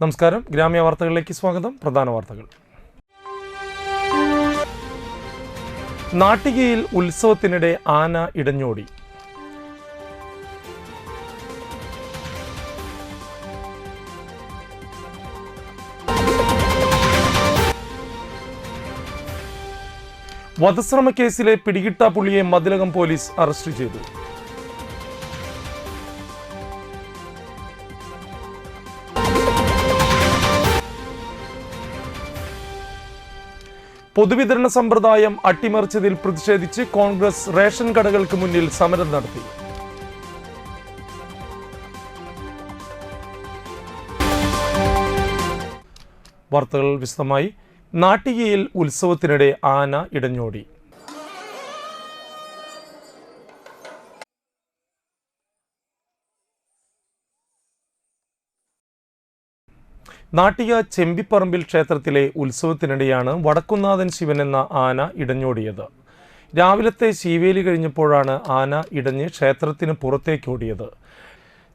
നമസ്കാരം. ഗ്രാമീയ വാർത്തകളിലേക്ക് സ്വാഗതം. പ്രധാന വാർത്തകൾ. നാട്ടികയിൽ ഉത്സവത്തിനിടെ ആന ഇടഞ്ഞോടി. വധശ്രമ കേസിലെ പിടികിട്ടാപ്പുള്ളിയെ മതിലകം പോലീസ് അറസ്റ്റ് ചെയ്തു. പൊതുവിതരണ സമ്പ്രദായം അട്ടിമറിച്ചതിൽ പ്രതിഷേധിച്ച് കോൺഗ്രസ് റേഷൻ കടകൾക്ക് മുന്നിൽ സമരം നടത്തി. വാർത്തകൾ വിശദമായി. നാട്ടികയിൽ ഉത്സവത്തിനിടെ ആന ഇടഞ്ഞോടി. നാട്ടിക ചെമ്പിപ്പറമ്പിൽ ക്ഷേത്രത്തിലെ ഉത്സവത്തിനിടെയാണ് വടക്കുന്നാഥൻ ശിവൻ എന്ന ആന ഇടഞ്ഞോടിയത്. രാവിലത്തെ ശീവേലി കഴിഞ്ഞപ്പോഴാണ് ആന ഇടഞ്ഞ് ക്ഷേത്രത്തിന് പുറത്തേക്ക് ഓടിയത്.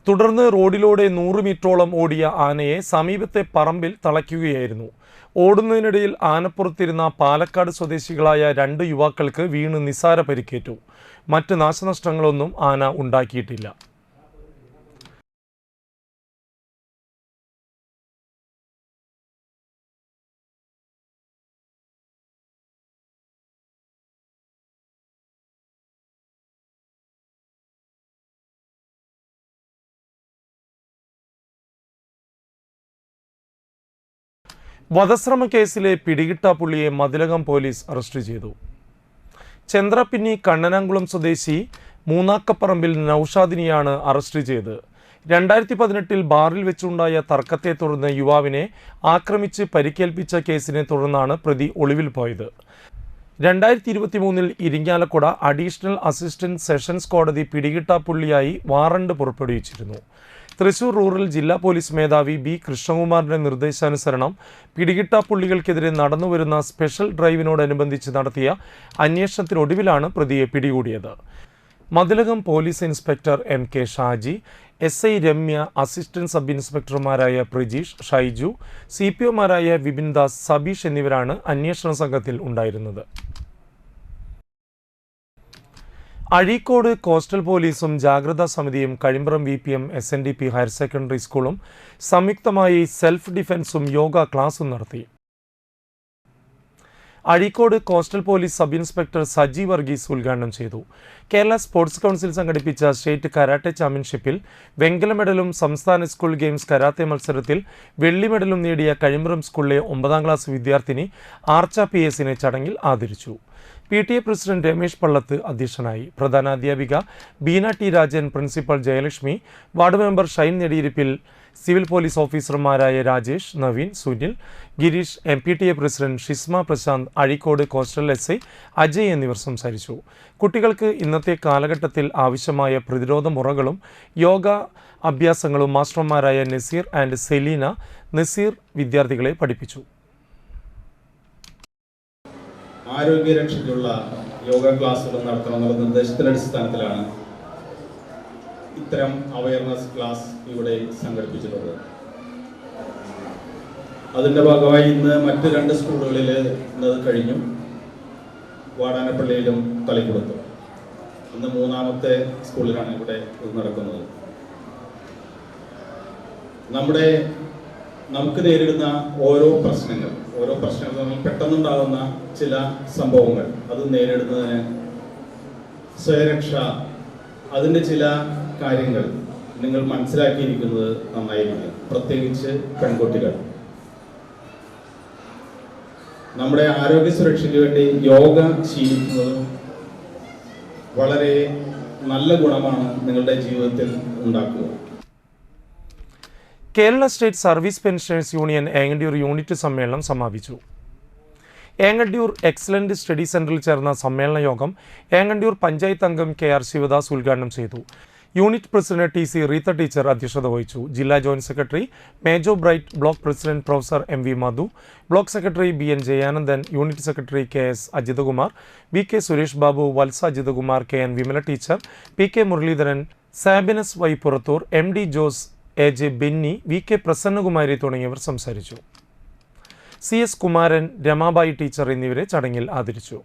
തുടർന്ന് റോഡിലൂടെ 100 മീറ്ററോളം ഓടിയ ആനയെ സമീപത്തെ പറമ്പിൽ തളയ്ക്കുകയായിരുന്നു. ഓടുന്നതിനിടയിൽ ആനപ്പുറത്തിരുന്ന പാലക്കാട് സ്വദേശികളായ 2 യുവാക്കൾക്ക് വീണ് നിസാര പരിക്കേറ്റു. മറ്റ് നാശനഷ്ടങ്ങളൊന്നും ആന ഉണ്ടാക്കിയിട്ടില്ല. വധശ്രമ കേസിലെ പിടികിട്ടാപ്പുള്ളിയെ മതിലകം പോലീസ് അറസ്റ്റ് ചെയ്തു. ചന്ദ്രപ്പിന്നി കണ്ണനാംകുളം സ്വദേശി മൂന്നാക്കപ്പറമ്പിൽ നൌഷാദിനെയാണ് അറസ്റ്റ് ചെയ്തത്. 2018 ബാറിൽ വെച്ചുണ്ടായ തർക്കത്തെ തുടർന്ന് യുവാവിനെ ആക്രമിച്ച് പരിക്കേൽപ്പിച്ച കേസിനെ തുടർന്നാണ് പ്രതി ഒളിവിൽ പോയത്. 2023 ഇരിങ്ങാലക്കുട അഡീഷണൽ അസിസ്റ്റന്റ് സെഷൻസ് കോടതി പിടികിട്ടാപ്പുള്ളിയായി വാറണ്ട് പുറപ്പെടുവിച്ചിരുന്നു. തൃശൂർ റൂറൽ ജില്ലാ പോലീസ് മേധാവി ബി കൃഷ്ണകുമാറിന്റെ നിർദ്ദേശാനുസരണം പിടികിട്ടാപ്പുള്ളികൾക്കെതിരെ നടന്നുവരുന്ന സ്പെഷ്യൽ ഡ്രൈവിനോടനുബന്ധിച്ച് നടത്തിയ അന്വേഷണത്തിനൊടുവിലാണ് പ്രതിയെ പിടികൂടിയത്. Mathilakam police inspector MK Shaji, SI Ramya, assistant sub ഇൻസ്പെക്ടർമാരായ പ്രജീഷ്, ഷൈജു, CPOമാരായ വിപിൻ ദാസ്, സബീഷ് എന്നിവരാണ് അന്വേഷണ സംഘത്തിൽ ഉണ്ടായിരുന്നത്. അഴീക്കോട് കോസ്റ്റൽ പോലീസും ജാഗ്രതാ സമിതിയും Kazhimbram VPM SNDP higher secondary സ്കൂളും സംയുക്തമായി സെൽഫ് ഡിഫൻസും യോഗ ക്ലാസും നടത്തി. Azhikode coastal police sub inspector Saji Varghese ഉദ്ഘാടനം ചെയ്തു. കേരള സ്പോർട്സ് കൗൺസിൽ സംഘടിപ്പിച്ച സ്റ്റേറ്റ് കരാട്ടെ ചാമ്പ്യൻഷിപ്പിൽ വെങ്കല മെഡലും സംസ്ഥാന സ്കൂൾ ഗെയിംസ് കരാത്തെ മത്സരത്തിൽ വെള്ളി മെഡലും നേടിയ കഴിമ്പ്രം സ്കൂളിലെ 9ാം ക്ലാസ് വിദ്യാർത്ഥിനി ആർച്ച PS-നെ ചടങ്ങിൽ ആദരിച്ചു. PTA പ്രസിഡന്റ് രമേശ് പള്ളത്ത് അധ്യക്ഷനായി. പ്രധാനാധ്യാപിക Beena T Rajan, principal Jayalakshmi, ward member Shine Nediyirippil, civil police ഓഫീസർമാരായ Rajesh, Naveen, Sunil, Gireesh, MPTA president Shisma Prasanth, Azhikode coastal SI Ajay എന്നിവർ സംസാരിച്ചു. കുട്ടികൾക്ക് ഇന്നത്തെ കാലഘട്ടത്തിൽ ആവശ്യമായ പ്രതിരോധ മുറകളും യോഗ അഭ്യാസങ്ങളും മാസ്റ്റർമാരായ നസീർ ആൻഡ് സെലീന നസീർ വിദ്യാർത്ഥികളെ പഠിപ്പിച്ചു. ആരോഗ്യരക്ഷയ്ക്കുള്ള യോഗ ക്ലാസുകൾ നടത്തണമെന്നുള്ള നിർദ്ദേശത്തിന്റെ അടിസ്ഥാനത്തിലാണ് ഇത്തരം അവയർനെസ് ക്ലാസ് ഇവിടെ സംഘടിപ്പിച്ചിട്ടുള്ളത്. അതിൻ്റെ ഭാഗമായി ഇന്ന് മറ്റ് 2 സ്കൂളുകളിൽ ഇന്നത് കഴിഞ്ഞു. വാടാനപ്പള്ളിയിലും തളിക്കുളത്തും. ഇന്ന് 3ാമത്തെ സ്കൂളിലാണ് ഇവിടെ ഇത് നടക്കുന്നത്. നമുക്ക് നേരിടുന്ന ഓരോ പ്രശ്നങ്ങൾ തമ്മിൽ പെട്ടെന്നുണ്ടാകുന്ന ചില സംഭവങ്ങൾ അത് നേരിടുന്നതിന് സ്വയരക്ഷ, അതിൻ്റെ ചില കാര്യങ്ങൾ നിങ്ങൾ മനസ്സിലാക്കിയിരിക്കുന്നത് നന്നായിരിക്കും. പ്രത്യേകിച്ച് പെൺകുട്ടികൾ. നമ്മുടെ ആരോഗ്യ സുരക്ഷയ്ക്ക് വേണ്ടി യോഗ ശീലിക്കുന്നതും വളരെ നല്ല ഗുണമാണ് നിങ്ങളുടെ ജീവിതത്തിൽ ഉണ്ടാക്കുക. Kerala state service pensioners union Engandiyur unit സമ്മേളനം സമാപിച്ചു. ഏങ്ങണ്ടിയൂർ എക്സലന്റ് സ്റ്റഡി സെന്ററിൽ ചേർന്ന സമ്മേളന യോഗം ഏങ്ങണ്ടിയൂർ പഞ്ചായത്ത് അംഗം KR ശിവദാസ് ഉദ്ഘാടനം ചെയ്തു. Unit president TC Reetha teacher അധ്യക്ഷത വഹിച്ചു. ജില്ലാ joint secretary Mejo Bright, block president professor MV Madhu, block secretary BN Jayanandan, unit secretary KS Ajithakumar, VK Suresh Babu, Valsa Ajithakumar, KN Vimala teacher, PK Muraleedharan, Sabinas Y Purathur, MD Jose, AJ Benny, VK Prasannakumari തുടങ്ങിയവർ സംസാരിച്ചു. CS കുമാരൻ, രമാബായി ടീച്ചർ എന്നിവരെ ചടങ്ങിൽ ആദരിച്ചു.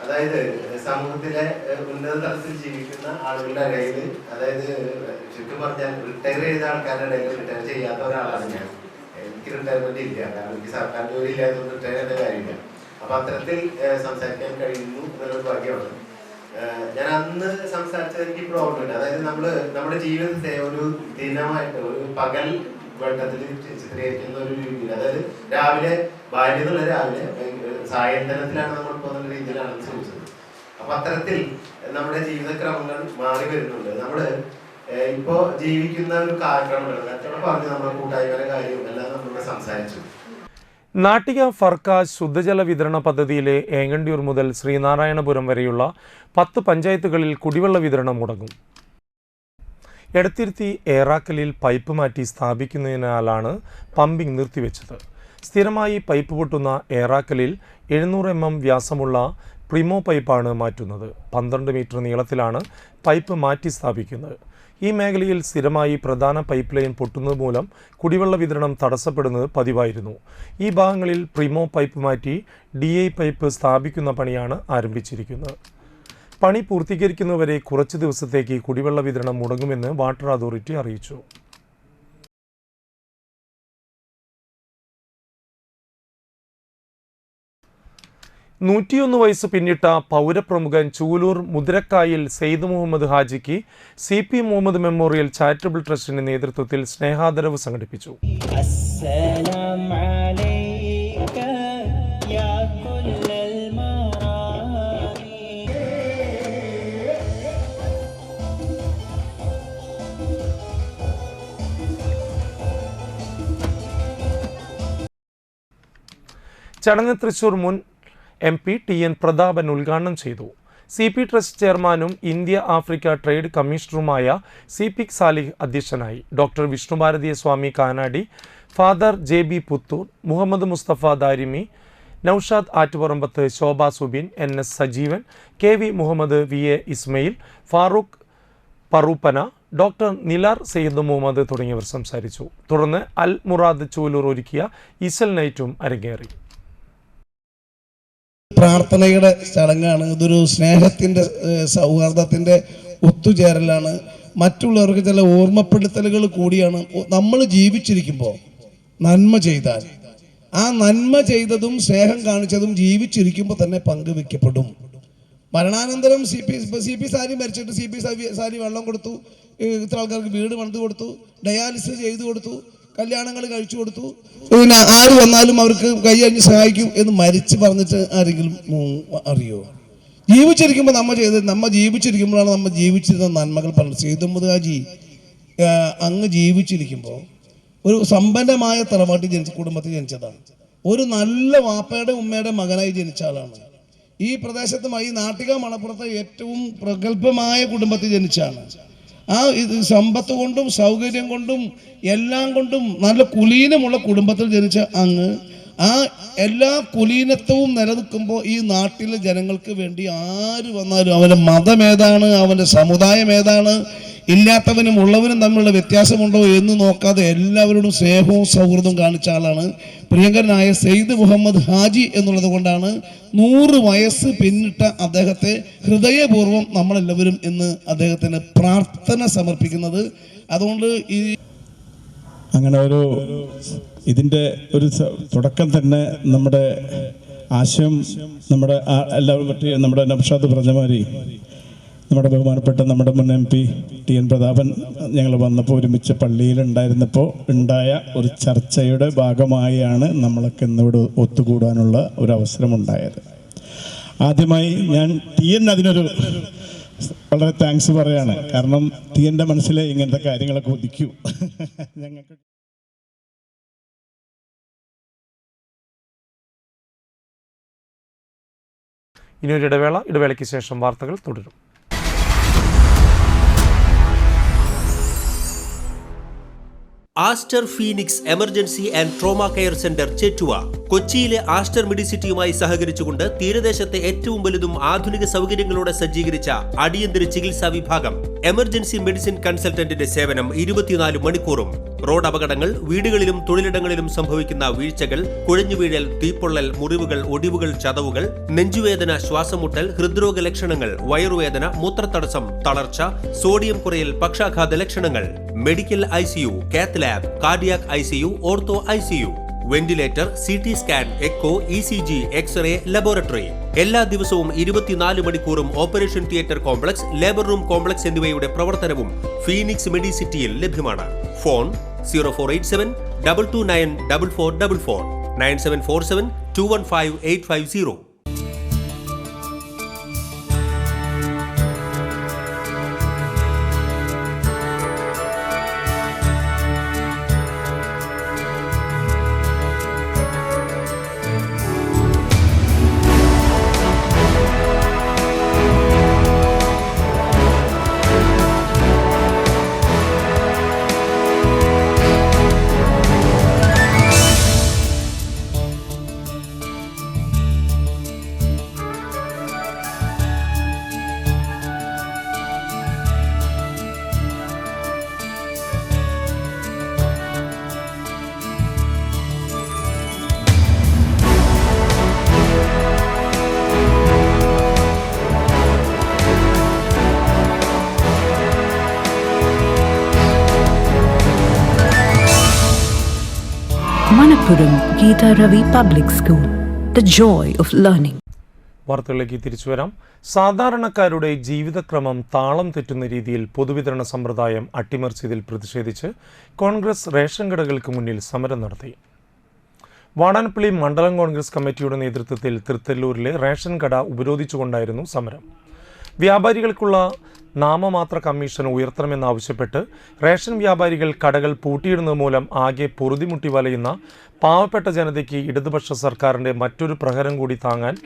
അതായത് സമൂഹത്തിലെ ഉന്നത തലത്തിൽ ജീവിക്കുന്ന ആളുകളുടെ ഇടയിൽ, അതായത് ചുറ്റും പറഞ്ഞാൽ റിട്ടയർ ചെയ്ത ആൾക്കാരുടെ ഇടയിൽ റിട്ടയർ ചെയ്യാത്ത ഒരാളാണ് ഞാൻ. എനിക്ക് റിട്ടയർമെന്റ് ഇല്ല, കാരണം എനിക്ക് സർക്കാർ ജോലി ഇല്ലാത്തതുകൊണ്ട് റിട്ടയർ ചെയ്യേണ്ട കാര്യമില്ല. അപ്പൊ അത്തരത്തിൽ സംസാരിക്കാൻ കഴിയുന്നു എന്നുള്ളൊരു ഭാഗ്യമാണ്. ഞാൻ അന്ന് സംസാരിച്ചത് എനിക്ക് ഇപ്പോൾ ഓർമ്മയുണ്ട്. അതായത് നമ്മുടെ ജീവിതത്തെ ഒരു ദിനമായിട്ട്, ഒരു പകൽ വെള്ളത്തിൽ ചിത്രീകരിക്കുന്ന ഒരു രീതിയിൽ, അതായത് രാവിലെ ഭാര്യ എന്നുള്ള രാവിലെ സായന്തനത്തിലാണ് നമ്മൾ പോകുന്ന രീതിയിലാണ് ചോദിച്ചത്. അപ്പൊ അത്തരത്തിൽ നമ്മുടെ ജീവിതക്രമങ്ങൾ മാറി വരുന്നുണ്ട്. നമ്മള് ഇപ്പോ ജീവിക്കുന്ന ഒരു കാലക്രമമാണ്. അച്ഛനോട് പറഞ്ഞു നമ്മുടെ കൂട്ടായ്മയുടെ കാര്യം എല്ലാം നമ്മളിവിടെ സംസാരിച്ചു. നാട്ടിക ഫർക്ക ശുദ്ധജല വിതരണ പദ്ധതിയിലെ ഏങ്ങണ്ടിയൂർ മുതൽ ശ്രീനാരായണപുരം വരെയുള്ള 10 പഞ്ചായത്തുകളിൽ കുടിവെള്ള വിതരണം മുടങ്ങും. എടത്തിരുത്തി ഏറാക്കലിൽ പൈപ്പ് മാറ്റി സ്ഥാപിക്കുന്നതിനാലാണ് പമ്പിംഗ് നിർത്തിവെച്ചത്. സ്ഥിരമായി പൈപ്പ് പൊട്ടുന്ന ഏറാക്കലിൽ 700 mm വ്യാസമുള്ള പ്രിമോ പൈപ്പാണ് മാറ്റുന്നത്. 12 മീറ്റർ നീളത്തിലാണ് പൈപ്പ് മാറ്റി സ്ഥാപിക്കുന്നത്. ഈ മേഖലയിൽ സ്ഥിരമായി പ്രധാന പൈപ്പ് ലൈൻ പൊട്ടുന്നത് മൂലം കുടിവെള്ള വിതരണം തടസ്സപ്പെടുന്നത് പതിവായിരുന്നു. ഈ ഭാഗങ്ങളിൽ പ്രിമോ പൈപ്പ് മാറ്റി DI പൈപ്പ് സ്ഥാപിക്കുന്ന പണിയാണ് ആരംഭിച്ചിരിക്കുന്നത്. പണി പൂർത്തീകരിക്കുന്നവരെ കുറച്ച് ദിവസത്തേക്ക് കുടിവെള്ള വിതരണം മുടങ്ങുമെന്ന് വാട്ടർ അതോറിറ്റി അറിയിച്ചു. 101 വയസ്സ് പിന്നിട്ട പൗരപ്രമുഖൻ ചൂലൂർ മുതിരക്കായിൽ സെയ്ദ് മുഹമ്മദ് ഹാജിക്ക് CP മുഹമ്മദ് മെമ്മോറിയൽ ചാരിറ്റബിൾ ട്രസ്റ്റിന്റെ നേതൃത്വത്തിൽ സ്നേഹാദരവ് സംഘടിപ്പിച്ചു. ചടങ്ങ് തൃശൂർ മുൻ MP TN പ്രതാപൻ ഉദ്ഘാടനം ചെയ്തു. CP ട്രസ്റ്റ് ചെയർമാനും ഇന്ത്യ ആഫ്രിക്ക ട്രേഡ് കമ്മീഷണറുമായ CP സാലിഹ് അധ്യക്ഷനായി. Doctor Vishnubharatheeya Swami Kanadi, father JB Puthur, Muhammad Musthafa Darimi, Noushad Attuparambath, Shobha Subin, NS Sajeevan, KV Muhammad, VA Ismail, Farooq Paruppana, doctor Nilar Sayed Muhammad തുടങ്ങിയവർ സംസാരിച്ചു. തുടർന്ന് അൽ മുറാദ് ചൂലൂർ ഒരുക്കിയ ഇസൽ നൈറ്റും അരങ്ങേറി. പ്രാർത്ഥനയുടെ ചടങ്ങാണ്. ഇതൊരു സ്നേഹത്തിൻ്റെ, സൗഹാർദ്ദത്തിൻ്റെ ഒത്തുചേരലാണ്. മറ്റുള്ളവർക്ക് ചില ഓർമ്മപ്പെടുത്തലുകൾ കൂടിയാണ്. നമ്മൾ ജീവിച്ചിരിക്കുമ്പോൾ നന്മ ചെയ്താൽ ആ നന്മ ചെയ്തതും സ്നേഹം കാണിച്ചതും ജീവിച്ചിരിക്കുമ്പോൾ തന്നെ പങ്കുവെക്കപ്പെടും. മരണാനന്തരം CP സാരി മരിച്ചിട്ട് CP സാരി വെള്ളം കൊടുത്തു, ഇത്ര ആൾക്കാർക്ക് വീട് പണിത് കൊടുത്തു, ഡയാലിസിസ് ചെയ്തു കൊടുത്തു, കല്യാണങ്ങൾ കഴിച്ചു കൊടുത്തു. പിന്നെ ആര് വന്നാലും അവർക്ക് കൈ അഞ്ഞ് സഹായിക്കും എന്ന് മരിച്ച് പറഞ്ഞിട്ട് ആരെങ്കിലും അറിയോ? ജീവിച്ചിരിക്കുമ്പോൾ നമ്മൾ ജീവിച്ചിരിക്കുമ്പോഴാണ് നമ്മൾ ജീവിച്ചിരുന്ന നന്മകൾ പറഞ്ഞു. സെയ്ദ് മുഹമ്മദ് ഹാജി അങ്ങ് ജീവിച്ചിരിക്കുമ്പോൾ ഒരു സമ്പന്നമായ തറവാട്ടിൽ കുടുംബത്തിൽ ജനിച്ചതാണ്. ഒരു നല്ല വാപ്പയുടെ ഉമ്മയുടെ മകനായി ജനിച്ച ആളാണ്. ഈ പ്രദേശത്ത് ഈ നാട്ടിക മണപ്പുറത്തെ ഏറ്റവും പ്രഗത്ഭമായ കുടുംബത്തിൽ ജനിച്ചാണ്. ആ സമ്പത്ത് കൊണ്ടും സൗകര്യം കൊണ്ടും എല്ലാം കൊണ്ടും നല്ല കുലീനമുള്ള കുടുംബത്തിൽ ജനിച്ച അങ്ങ് ആ എല്ലാ കുലീനത്വവും നിലനിൽക്കുമ്പോൾ ഈ നാട്ടിലെ ജനങ്ങൾക്ക് വേണ്ടി ആര് വന്നാലും അവൻ്റെ മതം ഏതാണ്, അവൻ്റെ സമുദായം ഏതാണ്, ഇല്ലാത്തവനും ഉള്ളവനും തമ്മിലുള്ള വ്യത്യാസമുണ്ടോ എന്ന് നോക്കാതെ എല്ലാവരോടും സ്നേഹവും സൗഹൃദവും കാണിച്ച ആളാണ് പ്രിയങ്കരനായ സെയ്ദ് മുഹമ്മദ് ഹാജി എന്നുള്ളത് കൊണ്ടാണ് 100 വയസ്സ് പിന്നിട്ട അദ്ദേഹത്തെ ഹൃദയപൂർവ്വം നമ്മളെല്ലാവരും ഇന്ന് അദ്ദേഹത്തിന് പ്രാർത്ഥന സമർപ്പിക്കുന്നത്. അതുകൊണ്ട് ഈ അങ്ങനെ ഇതിൻ്റെ ഒരു തുടക്കം തന്നെ നമ്മുടെ ആശയം നമ്മുടെ എല്ലാവരും പറ്റി നമ്മുടെ നൗഷാദ് പറഞ്ഞ മാതിരി നമ്മുടെ ബഹുമാനപ്പെട്ട നമ്മുടെ മുൻ MP TN പ്രതാപൻ ഞങ്ങൾ വന്നപ്പോൾ ഒരുമിച്ച് പള്ളിയിലുണ്ടായിരുന്നപ്പോൾ ഉണ്ടായ ഒരു ചർച്ചയുടെ ഭാഗമായാണ് നമ്മളൊക്കെ ഇന്നിവിടെ ഒത്തുകൂടാനുള്ള ഒരു അവസരമുണ്ടായത്. ആദ്യമായി ഞാൻ TN അതിനൊരു വളരെ താങ്ക്സ് പറയാണ്. കാരണം TNൻ്റെ മനസ്സിലെ ഇങ്ങനത്തെ കാര്യങ്ങളൊക്കെ ഒതുക്കൂ. ഞങ്ങൾക്ക് ഇനിയൊരു ഇടവേളയ്ക്ക് ശേഷം വാർത്തകൾ തുടരും. Aster Phoenix emergency and trauma care centre Chettuva. കൊച്ചിയിലെ ആസ്റ്റർ മെഡിസിറ്റിയുമായി സഹകരിച്ചുകൊണ്ട് തീരദേശത്തെ ഏറ്റവും വലുതും ആധുനിക സൗകര്യങ്ങളോടെ സജ്ജീകരിച്ച അടിയന്തര ചികിത്സാ വിഭാഗം. എമർജൻസി മെഡിസിൻ കൺസൾട്ടന്റിന്റെ സേവനം 24 മണിക്കൂറും. റോഡ് അപകടങ്ങൾ, വീടുകളിലും തൊഴിലിടങ്ങളിലും സംഭവിക്കുന്ന വീഴ്ചകൾ, കുഴഞ്ഞുവീഴൽ, തീപ്പൊള്ളൽ, മുറിവുകൾ, ഒടിവുകൾ, ചതവുകൾ, നെഞ്ചുവേദന, ശ്വാസമുട്ടൽ, ഹൃദ്രോഗ ലക്ഷണങ്ങൾ, വയറുവേദന, മൂത്രത്തടസ്സം, തളർച്ച, സോഡിയം കുറയൽ, പക്ഷാഘാത ലക്ഷണങ്ങൾ, medical ICU, cath lab, cardiac ICU, ortho ICU, ventilator, CT scan, echo, ECG, x-ray, laboratory. എല്ലാ ദിവസവും 24 മണിക്കൂറും operation theatre complex, labour room complex എന്നിവയുടെ പ്രവർത്തനവും ഫീനിക്സ് മെഡിസിറ്റിയിൽ ലഭ്യമാണ്. Phone 0487 229 4444 9747 215 850. Manappuram Geeta Ravi Public School, the joy of learning. വാർത്തകളിലേക്ക് തിരിച്ചു വരാം. സാധാരണക്കാരുടെ ജീവിതക്രമം താളം തെറ്റുന്ന രീതിയിൽ പൊതുവിതരണ സമ്പ്രദായം അട്ടിമറിച്ചതിൽ പ്രതിഷേധിച്ച് കോൺഗ്രസ് റേഷൻ കടകൾക്ക് മുന്നിൽ സമരം നടത്തി. വാടാനപ്പള്ളി മണ്ഡലം കോൺഗ്രസ് കമ്മിറ്റിയുടെ നേതൃത്വത്തിൽ തൃത്തല്ലൂരിലെ റേഷൻ കട ഉപരോധിച്ചുകൊണ്ടായിരുന്നു സമരം. വ്യാപാരികൾക്കുള്ള നാമമാത്ര കമ്മീഷൻ ഉയർത്തണമെന്നാവശ്യപ്പെട്ട് റേഷൻ വ്യാപാരികൾ കടകൾ പൂട്ടിയിടുന്നത് മൂലം ആകെ പൊറുതിമുട്ടി വലയുന്ന പാവപ്പെട്ട ജനതയ്ക്ക് ഇടതുപക്ഷ സർക്കാരിൻ്റെ മറ്റൊരു പ്രഹരം കൂടി താങ്ങാൻ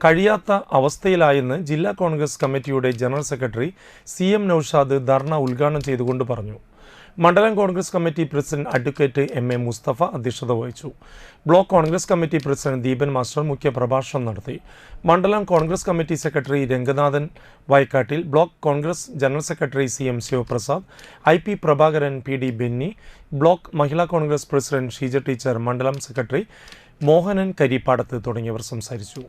കഴിയാത്ത അവസ്ഥയിലായെന്ന് ജില്ലാ കോൺഗ്രസ് കമ്മിറ്റിയുടെ general secretary CM Noushad dharna ഉദ്ഘാടനം ചെയ്തുകൊണ്ട് പറഞ്ഞു. മണ്ഡലം Congress committee president advocate MA Musthafa അധ്യക്ഷത വഹിച്ചു. Block Congress committee president Deepan master മുഖ്യപ്രഭാഷണം നടത്തി. മണ്ഡലം Congress committee secretary Ranganathan Vayakkattil, block Congress general secretary CM Sivaprasad, IP Prabhakaran, PD Benny, block Mahila Congress president Sheeja teacher, മണ്ഡലം സെക്രട്ടറി മോഹനൻ കരിപ്പാടത്ത് തുടങ്ങിയവർ സംസാരിച്ചു.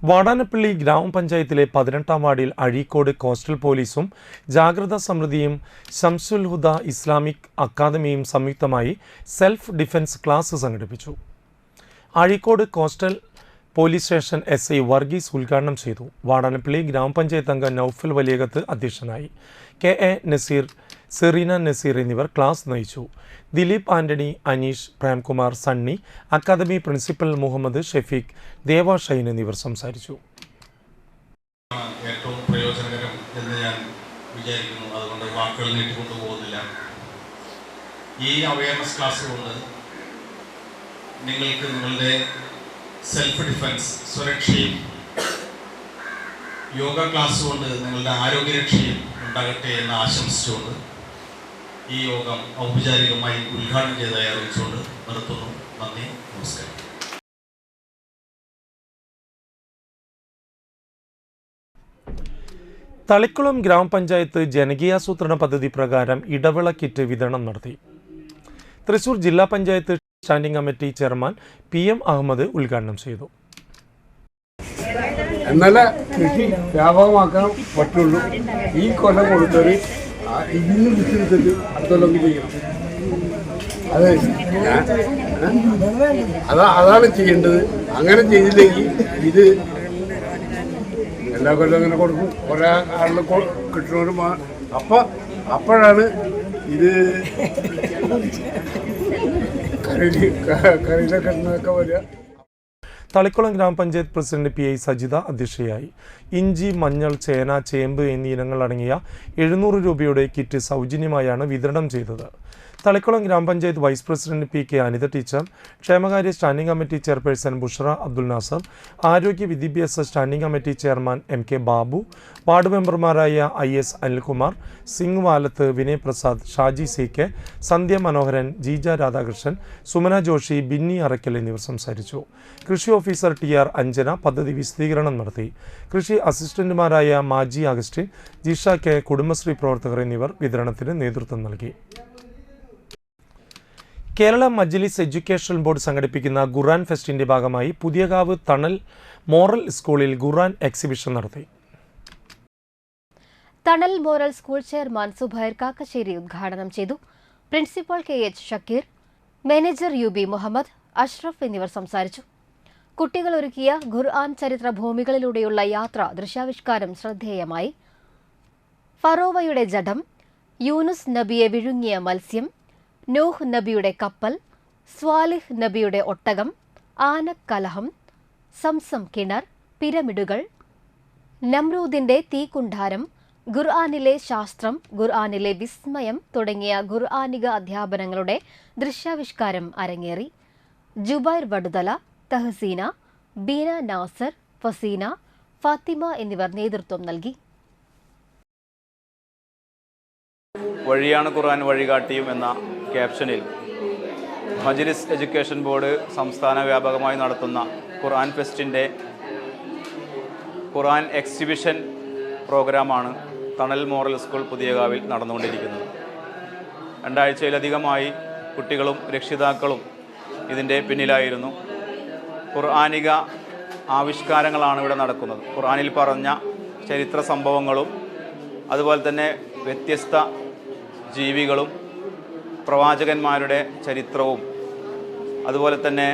വാടാനപ്പള്ളി ഗ്രാമപഞ്ചായത്തിലെ 18-ാം വാർഡിൽ അഴീക്കോട് കോസ്റ്റൽ പോലീസും ജാഗ്രതാ സമിതിയും ശംസുൽ ഹുദ ഇസ്ലാമിക് അക്കാദമിയും സംയുക്തമായി സെൽഫ് ഡിഫൻസ് ക്ലാസ് സംഘടിപ്പിച്ചു. Azhikode coastal police station SI Varghese ഉദ്ഘാടനം ചെയ്തു. വാടാനപ്പള്ളി ഗ്രാമപഞ്ചായത്ത് അംഗം നൌഫൽ വലിയകത്ത് അധ്യക്ഷനായി. KA നസീർ, സെറീന നസീർ എന്നിവർ ക്ലാസ് നയിച്ചു. ദിലീപ് ആന്റണി, അനീഷ്, പ്രേംകുമാർ, സണ്ണി, അക്കാദമി പ്രിൻസിപ്പൽ മുഹമ്മദ് ഷെഫീഖ്, ദേവ ഷൈൻ എന്നിവർ സംസാരിച്ചു. ഏറ്റവും പ്രയോജനകരം എന്ന് ഞാൻ വിചാരിക്കുന്നു. അതുകൊണ്ട് വാക്കുകൾ നീട്ടിക്കൊണ്ടു പോകുന്നില്ല. ഈ അവയർനെസ് ക്ലാസ് കൊണ്ട് നിങ്ങൾക്ക് നിങ്ങളുടെ സെൽഫ് ഡിഫൻസ്, സുരക്ഷയും, യോഗ ക്ലാസ് കൊണ്ട് നിങ്ങളുടെ ആരോഗ്യരക്ഷയും ഉണ്ടാകട്ടെ എന്ന് ആശംസിച്ചുകൊണ്ട് ഈ യോഗം ഔപചാരികമായി ഉദ്ഘാടനം ചെയ്തതായി അറിയിച്ചുകൊണ്ട് നിർത്തുന്നു. നന്ദി, നമസ്കാരം. തളിക്കുളം ഗ്രാമപഞ്ചായത്ത് ജനകീയാസൂത്രണ പദ്ധതി പ്രകാരം ഇടവിള കിറ്റ് വിതരണം നടത്തി. തൃശൂർ ജില്ലാ panchayat standing committee chairman PM Ahmed ഉദ്ഘാടനം ചെയ്തു. എന്നാലേ കൃഷി വ്യാപകമാക്കാൻ പറ്റുള്ളൂ. ഈ കൊല്ലം കൊടുത്തത് ഇന്ന് കൃഷി അടുത്തൊല്ലം ചെയ്യണം. അതാണ് ചെയ്യേണ്ടത്. അങ്ങനെ ചെയ്തില്ലെങ്കിൽ ഇത് എല്ലാ കൊല്ലം അങ്ങനെ കൊടുക്കും. കുറേ ആളിൽ കിട്ടുന്നവരും അപ്പോഴാണ് ഇത് കറിയിലൊക്കെ കിട്ടുന്നതൊക്കെ വരിക. തളിക്കുളം ഗ്രാമപഞ്ചായത്ത് പ്രസിഡന്റ് PI സജിത അധ്യക്ഷയായി. ഇഞ്ചി, മഞ്ഞൾ, ചേന, ചേമ്പ് എന്നീ ഇനങ്ങൾ അടങ്ങിയ 700 രൂപയുടെ കിറ്റ് സൗജന്യമായാണ് വിതരണം ചെയ്തത്. തളിക്കുളം ഗ്രാമപഞ്ചായത്ത് vice president P K Anitha teacher, ക്ഷേമകാര്യ standing committee chairperson Bushra Abdul Nasar, ആരോഗ്യ വിദ്യാഭ്യാസ standing committee chairman M K Babu, ward മെമ്പർമാരായ IS അനിൽകുമാർ, സിംഗ് വാലത്ത്, വിനയ് പ്രസാദ്, ഷാജി CK, സന്ധ്യ മനോഹരൻ, ജീജ രാധാകൃഷ്ണൻ, സുമന ജോഷി, ബിന്നി അറയ്ക്കൽ എന്നിവർ സംസാരിച്ചു. കൃഷി ഓഫീസർ TR അഞ്ജന പദ്ധതി വിശദീകരണം നടത്തി. കൃഷി അസിസ്റ്റന്റുമാരായ മാജി അഗസ്റ്റിൻ, ജിഷ K, കുടുംബശ്രീ പ്രവർത്തകർ എന്നിവർ വിതരണത്തിന് നേതൃത്വം നൽകി. കേരള മജ്ലിസ് എഡ്യൂക്കേഷൻ ബോർഡ് സംഘടിപ്പിക്കുന്ന ഖുർആൻ ഫെസ്റ്റിന്റെ ഭാഗമായി പുതിയകാവ് തണൽ മോറൽ സ്കൂളിൽ ഖുർആൻ എക്സിബിഷൻ നടത്തി. Thanal moral school chairman Zubair Kakkassery ഉദ്ഘാടനം ചെയ്തു. Principal KH Shakeer, manager UB Muhammad, Ashraf എന്നിവർ സംസാരിച്ചു. കുട്ടികൾ ഒരുക്കിയ ഖുർആൻ ചരിത്ര ഭൂമികളിലൂടെയുള്ള യാത്ര ദൃശ്യാവിഷ്കാരം ശ്രദ്ധേയമായി. ഫറോവയുടെ ജഡം, യൂനുസ് നബിയെ വിഴുങ്ങിയ മത്സ്യം, നൂഹ് നബിയുടെ കപ്പൽ, സ്വാലിഹ് നബിയുടെ ഒട്ടകം, ആനക്കലഹം, സംസം കിണർ, പിരമിഡുകൾ, നമ്രൂദിന്റെ തീക്കുണ്ഡാരം, ഖുർആനിലെ ശാസ്ത്രം, ഖുർആനിലെ വിസ്മയം തുടങ്ങിയ ഖുർആനിക അധ്യാപനങ്ങളുടെ ദൃശ്യാവിഷ്കാരം അരങ്ങേറി. ജുബൈർ വടുതല, തഹസീന, ബീന നാസർ, ഫസീന, ഫാത്തിമ എന്നിവർ നേതൃത്വം നൽകി. വഴിയാണ് ഖുർആൻ വഴികാട്ടിയും എന്ന ക്യാപ്ഷനിൽ മജ്ലിസ് എഡ്യൂക്കേഷൻ ബോർഡ് സംസ്ഥാന വ്യാപകമായി നടത്തുന്ന ഖുർആൻ ഫെസ്റ്റിൻ്റെ ഖുർആൻ എക്സിബിഷൻ പ്രോഗ്രാമാണ് തണൽ മോറൽ സ്കൂൾ പുതിയകാവിൽ നടന്നുകൊണ്ടിരിക്കുന്നത്. 2 ആഴ്ചയിലധികമായി കുട്ടികളും രക്ഷിതാക്കളും ഇതിൻ്റെ പിന്നിലായിരുന്നു. ഖുർആനിക ആവിഷ്കാരങ്ങളാണ് ഇവിടെ നടക്കുന്നത്. ഖുർആനിൽ പറഞ്ഞ ചരിത്ര സംഭവങ്ങളും അതുപോലെ തന്നെ വ്യത്യസ്ത ജീവികളും പ്രവാചകന്മാരുടെ ചരിത്രവും അതുപോലെ തന്നെ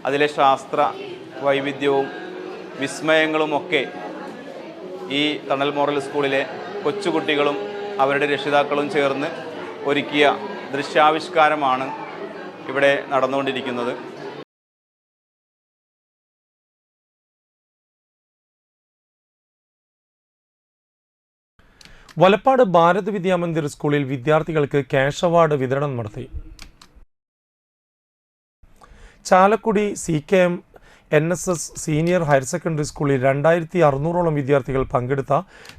അതിലെ ശാസ്ത്ര വൈവിധ്യവും വിസ്മയങ്ങളുമൊക്കെ ഈ തണൽ മോറൽ സ്കൂളിലെ കൊച്ചുകുട്ടികളും അവരുടെ രക്ഷിതാക്കളും ചേർന്ന് ഒരുക്കിയ ദൃശ്യാവിഷ്കാരമാണ് ഇവിടെ നടന്നുകൊണ്ടിരിക്കുന്നത്. വലപ്പാട് ഭാരത് വിദ്യാമന്ദിർ സ്കൂളിൽ വിദ്യാർത്ഥികൾക്ക് ക്യാഷ് അവാർഡ് വിതരണം നടത്തി. Chalakudy CKM NSS senior higher secondary സ്കൂളിൽ 2600ഓളം വിദ്യാർത്ഥികൾ പങ്കെടുത്ത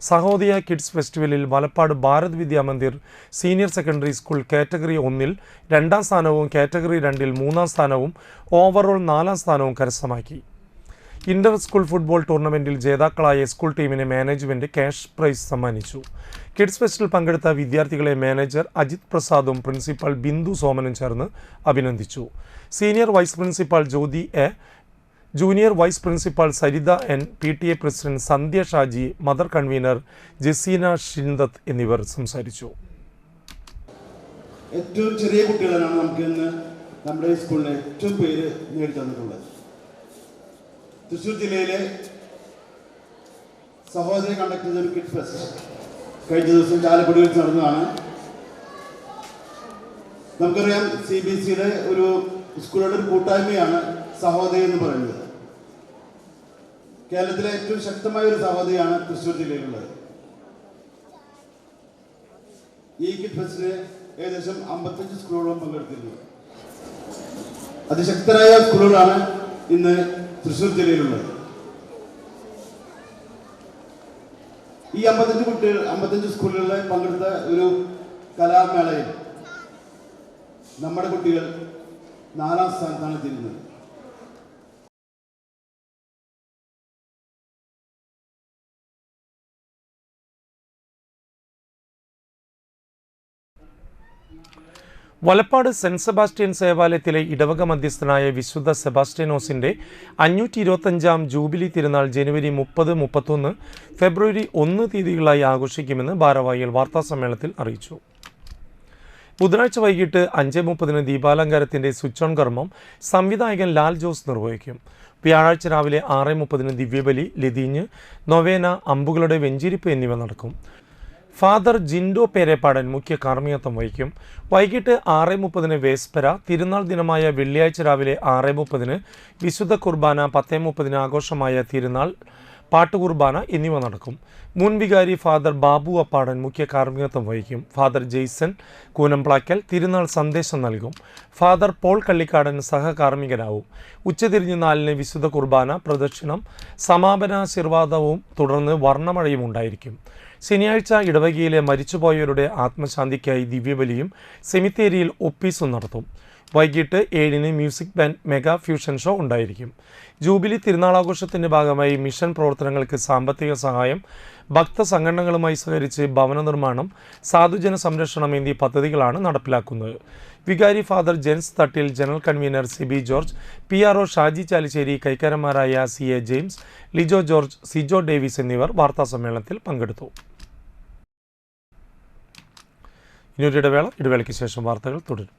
സഹോദയ കിഡ്സ് ഫെസ്റ്റിവലിൽ Valapad Bharat Vidyamandir senior secondary school category 1-ൽ 2ാം സ്ഥാനവും കാറ്റഗറി 2-ൽ 3ാം സ്ഥാനവും ഓവറോൾ 4ാം സ്ഥാനവും കരസ്ഥമാക്കി. ഇന്റർ സ്കൂൾ ഫുട്ബോൾ ടൂർണമെന്റിൽ ജേതാക്കളായ സ്കൂൾ ടീമിന് മാനേജ്മെന്റ് ക്യാഷ് പ്രൈസ് സമ്മാനിച്ചു. കിഡ്സ് ഫെസ്റ്റിൽ പങ്കെടുത്ത വിദ്യാർത്ഥികളെ മാനേജർ അജിത് പ്രസാദും പ്രിൻസിപ്പൽ ബിന്ദു സോമനും ചേർന്ന് അഭിനന്ദിച്ചു. Senior vice principal Jyothi A, junior vice principal Saritha N, PTA president Sandhya Shaji, mother convener Jaseena Shindath എന്നിവർ സംസാരിച്ചു. ഏറ്റവും ചെറിയ കുട്ടികളാണ് നമുക്ക് ഇന്ന് നമ്മുടെ ഈ സ്കൂളിൽ ഏറ്റവും പേര് നേടിത്തന്നിട്ടുള്ളത്. തൃശ്ശൂർ ജില്ലയിലെ സഹോദരി കണ്ടക്ട് ചെയ്ത ഒരു കിഡ്സ് ഫെസ്റ്റ് കഴിഞ്ഞ ദിവസം ചാലക്കുടിയിൽ നടന്നതാണ്. നമുക്കറിയാം CBSEയുടെ ഒരു സ്കൂളുകളുടെ ഒരു കൂട്ടായ്മയാണ് സഹോദരി എന്ന് പറയുന്നത്. കേരളത്തിലെ ഏറ്റവും ശക്തമായ ഒരു സഹോദരിയാണ് തൃശ്ശൂർ ജില്ലയിലുള്ളത്. ഈ കിഡ് ഫെസ്റ്റിന് ഏകദേശം 55 സ്കൂളുകളും പങ്കെടുത്തിരുന്നു. അതിശക്തരായ സ്കൂളുകളാണ് ഇന്ന് തൃശ്ശൂർ ജില്ലയിലുള്ളത്. ഈ 55 സ്കൂളുകളിൽ പങ്കെടുത്ത ഒരു കലാമേളയിൽ നമ്മുടെ കുട്ടികൾ 4ാം സ്ഥാനത്താണ് എത്തിയിരുന്നത്. വലപ്പാട് സെന്റ് സെബാസ്റ്റ്യൻ സേവാലയത്തിലെ ഇടവക മധ്യസ്ഥനായ വിശുദ്ധ സെബാസ്റ്റ്യനോസിന്റെ 525ാം ജൂബിലി തിരുനാൾ ജനുവരി 30, 31, ഫെബ്രുവരി 1 തീയതികളായി ആഘോഷിക്കുമെന്ന് ഭാരവാഹികൾ വാർത്താസമ്മേളനത്തിൽ അറിയിച്ചു. ബുധനാഴ്ച വൈകിട്ട് 5:30 ദീപാലങ്കാരത്തിന്റെ സ്വിച്ച് ഓൺ കർമ്മം സംവിധായകൻ ലാൽ ജോസ് നിർവഹിക്കും. വ്യാഴാഴ്ച രാവിലെ 6:30 ദിവ്യബലി, ലതീഞ്ഞ്, നൊവേന, അമ്പുകളുടെ വെഞ്ചിരിപ്പ് എന്നിവ നടക്കും. ഫാദർ ജിൻഡോ പേരേപ്പാടൻ മുഖ്യ കാർമ്മികത്വം വഹിക്കും. വൈകിട്ട് 6:30 വേസ്പര, തിരുനാൾ ദിനമായ വെള്ളിയാഴ്ച രാവിലെ 6:30 വിശുദ്ധ കുർബാന, 10:30 ആഘോഷമായ തിരുനാൾ, പാട്ടുകുർബാന എന്നിവ നടക്കും. മുൻ വികാരി ഫാദർ ബാബു അപ്പാടൻ മുഖ്യ കാർമ്മികത്വം വഹിക്കും. ഫാദർ ജെയ്സൺ കൂനംപ്ലാക്കൽ തിരുനാൾ സന്ദേശം നൽകും. ഫാദർ പോൾ കള്ളിക്കാടൻ സഹകാർമ്മികനാവും. ഉച്ചതിരിഞ്ഞ് 4-ന് വിശുദ്ധ കുർബാന, പ്രദക്ഷിണം, സമാപനാശീർവാദവും തുടർന്ന് വർണ്ണമഴയും ഉണ്ടായിരിക്കും. ശനിയാഴ്ച ഇടവകയിലെ മരിച്ചുപോയവരുടെ ആത്മശാന്തിക്കായി ദിവ്യബലിയും സെമിത്തേരിയിൽ ഒപ്പീസും നടത്തും. വൈകിട്ട് 7-ന് music band mega fusion show ഉണ്ടായിരിക്കും. ജൂബിലി തിരുനാളാഘോഷത്തിൻ്റെ ഭാഗമായി മിഷൻ പ്രവർത്തനങ്ങൾക്ക് സാമ്പത്തിക സഹായം, ഭക്തസംഘടനകളുമായി സഹകരിച്ച് ഭവന നിർമ്മാണം, സാധുജന സംരക്ഷണം എന്നീ പദ്ധതികളാണ് നടപ്പിലാക്കുന്നത്. വികാരി father Jens Thattil, general convener Siby George, PRO Shaji Chalissery, കൈക്കാരന്മാരായ CA ജെയിംസ്, ലിജോ ജോർജ്, സിജോ ഡേവിസ് എന്നിവർ വാർത്താസമ്മേളനത്തിൽ പങ്കെടുത്തു. ഇനിയൊരു ഇടവേളയ്ക്ക് ശേഷം വാർത്തകൾ തുടരും.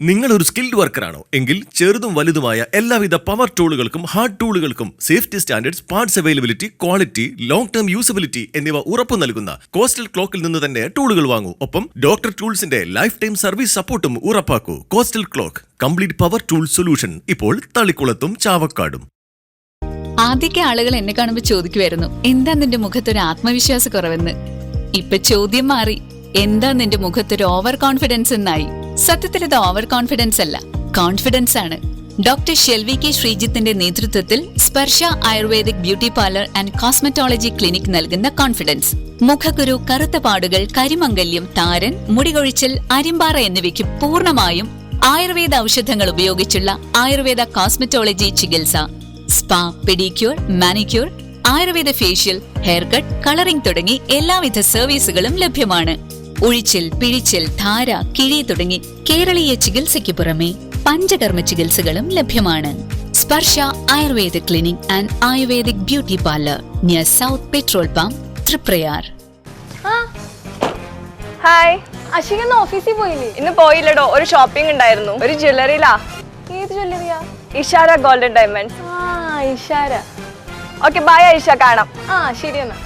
നിങ്ങളൊരു സ്കിൽഡ് വർക്കറാണോ എങ്കിൽ ചെറുതും വലുതുമായ എല്ലാവിധ പവർ ടൂളുകൾക്കും ഹാർഡ് ടൂളുകൾക്കും safety standards, parts availability, quality, long term usability എന്നിവ ഉറപ്പു നൽകുന്ന കോസ്റ്റൽ ക്ലോക്കിൽ നിന്ന് തന്നെ ടൂളുകൾ വാങ്ങൂ. ഒപ്പം ഡോക്ടർ ടൂൾസിന്റെ ലൈഫ് ടൈം സർവീസ് സപ്പോർട്ടും ഉറപ്പാക്കൂ. Coastal clock, complete power tool solution, ഇപ്പോൾ തളിക്കുളത്തും ചാവക്കാടും. ആദ്യമൊക്കെ ആളുകൾ എന്നെ കാണുമ്പോൾ ചോദിക്കുമായിരുന്നു, എന്താ നിന്റെ മുഖത്തൊരു ആത്മവിശ്വാസ കുറവെന്ന്. ഇപ്പൊ ചോദ്യം മാറി, എന്താ നിന്റെ മുഖത്തൊരു ഓവർ കോൺഫിഡൻസ് എന്നായി. സത്യത്തിൽ ഇത് ഓവർ കോൺഫിഡൻസ് അല്ല, കോൺഫിഡൻസ് ആണ്. ഡോക്ടർ ഷെൽവി കെ ശ്രീജിത്തിന്റെ നേതൃത്വത്തിൽ Sparsha Ayurvedic beauty parlour and cosmetology clinic നൽകുന്ന കോൺഫിഡൻസ്. മുഖക്കുരു, കറുത്ത പാടുകൾ, കരിമംഗല്യം, താരൻ, മുടികൊഴിച്ചൽ, അരിമ്പാറ എന്നിവയ്ക്ക് പൂർണ്ണമായും ആയുർവേദ ഔഷധങ്ങൾ ഉപയോഗിച്ചുള്ള ആയുർവേദ കോസ്മെറ്റോളജി ചികിത്സ. Spa, pedicure, manicure, Ayurveda facial, hair cut, colouring തുടങ്ങി എല്ലാവിധ സർവീസുകളും ലഭ്യമാണ്. ഉഴിച്ചിൽ, പിഴിച്ചിൽ, ധാര, കിഴി തുടങ്ങി കേരളീയ ചികിത്സയ്ക്ക് പുറമെ പഞ്ചകർമ്മ ചികിത്സകളും ലഭ്യമാണ്. Sparsha Ayurveda clinic and Ayurvedic beauty parlour near south petrol pump, Triprayar. Hi, Ashwin ഇന്ന് ഓഫീസിൽ പോയില്ലേ? ഇന്ന് പോയില്ലടോ, ഒരു ഷോപ്പിംഗ് ഉണ്ടായിരുന്നു. ഒരു ജ്വല്ലറിയിലാ. ഏത് ജ്വല്ലറിയാ? Ishara golden diamonds. Ishara. Okay, bye Aisha, കാണാം. ശരി എന്നാ.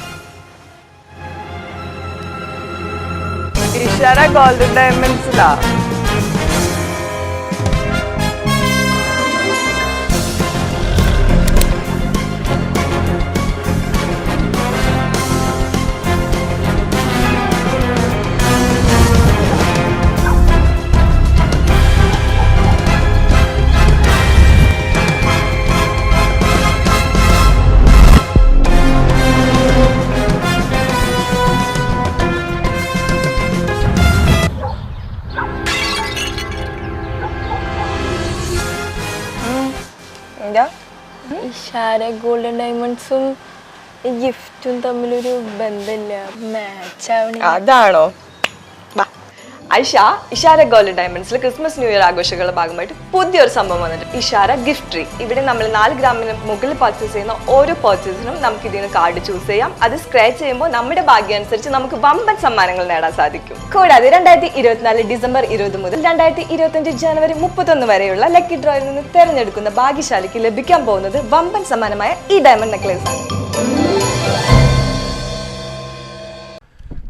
ഇഷാര ഗോൾഡൻ ഡയമണ്ട്സിലാ. ഇഷാര ഗോൾഡൻ ഡയമണ്ട്സും ഗിഫ്റ്റും തമ്മിലൊരു ബന്ധമില്ല, മാച്ച് ആവണ. അതാണോ? ഐഷ, ഇഷാര ഗോൾഡൻ ഡയമണ്ട്സിൽ ക്രിസ്മസ് ന്യൂ ഇയർ ആഘോഷങ്ങളുടെ ഭാഗമായിട്ട് പുതിയൊരു സംഭവം വന്നിട്ടുണ്ട്. Ishara gift tree. ഇവിടെ നമ്മൾ 4 ഗ്രാമിന് മുകളിൽ പർച്ചേസ് ചെയ്യുന്ന ഓരോ പർച്ചേസിനും നമുക്ക് ഇതിന് കാർഡ് ചൂസ് ചെയ്യാം. അത് സ്ക്രാച്ച് ചെയ്യുമ്പോൾ നമ്മുടെ ഭാഗ്യം അനുസരിച്ച് നമുക്ക് വമ്പൻ സമ്മാനങ്ങൾ നേടാൻ സാധിക്കും. കൂടാതെ 2024 ഡിസംബർ 20 മുതൽ 2025 ജനുവരി 31 വരെയുള്ള ലക്കി ഡ്രോയിൽ നിന്ന് തിരഞ്ഞെടുക്കുന്ന ഭാഗ്യശാലിക്ക് ലഭിക്കാൻ പോകുന്നത് വമ്പൻ സമ്മാനമായ ഈ ഡയമണ്ട് നെക്ലേസ് ആണ്.